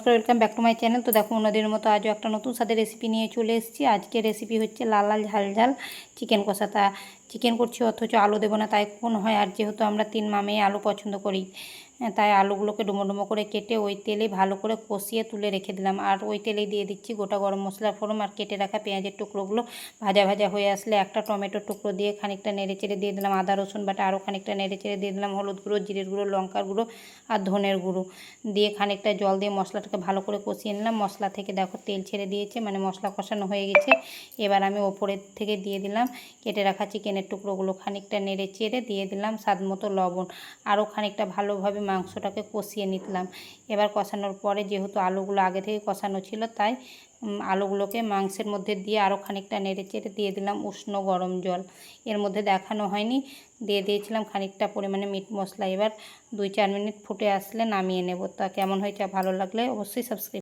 নমস্কার, welcome back to my channel. তো দেখো অন্যদিনের মতো আজও একটা নতুন স্বাদের রেসিপি নিয়ে চলে এসেছি। আজকের রেসিপি হচ্ছে লাল লাল ঝাল ঝাল চিকেন কষা। তা চিকেন করছি অথচ আলু দেবো না, তাই কোন হয়। আর যেহেতু আমরা 3 মা মেয়ে আলু পছন্দ করি, তাই আলুগুলোকে ডুমো ডুমো করে কেটে ওই তেলে ভালো করে কষিয়ে তুলে রেখে দিলাম। আর ওই তেলেই দিয়ে দিচ্ছি গোটা গরম মশলার ফোড়ন আর কেটে রাখা পেঁয়াজের টুকরোগুলো। ভাজা ভাজা হয়ে আসলে একটা টমেটোর টুকরো দিয়ে খানিকটা নেড়ে চেড়ে দিয়ে দিলাম আদা রসুন বাটা, আরও খানিকটা নেড়ে চেড়ে দিয়ে দিলাম হলুদ গুঁড়ো, জিরের গুঁড়ো, লঙ্কার গুঁড়ো আর ধনের গুঁড়ো দিয়ে খানিকটা জল দিয়ে মশলাটাকে ভালো করে কষিয়ে নিলাম। মশলা থেকে দেখো তেল ছেড়ে দিয়েছে, মানে মশলা কষানো হয়ে গেছে। এবার আমি ওপরের থেকে দিয়ে দিলাম কেটে রাখা চিকেনের টুকরোগুলো, খানিকটা নেড়ে চেড়ে দিয়ে দিলাম স্বাদ মতো লবণ। আরও খানিকটা ভালোভাবে মাংসটাকে কষিয়ে নিলাম। এবার কষানোর পরে যেহেতু আলুগুলো আগে থেকে কষানো ছিল, তাই আলুগুলোকে মাংসের মধ্যে দিয়ে আরও খানিকটা নেড়ে চেড়ে দিয়ে দিলাম উষ্ণ গরম জল। এর মধ্যে দেখানো হয়নি, দিয়ে দিয়েছিলাম খানিকটা পরিমাণে মিট মশলা। এবার 2-4 মিনিট ফুটে আসলে নামিয়ে নেব। তা কেমন হয়েছে ভালো লাগলে অবশ্যই সাবস্ক্রাইব।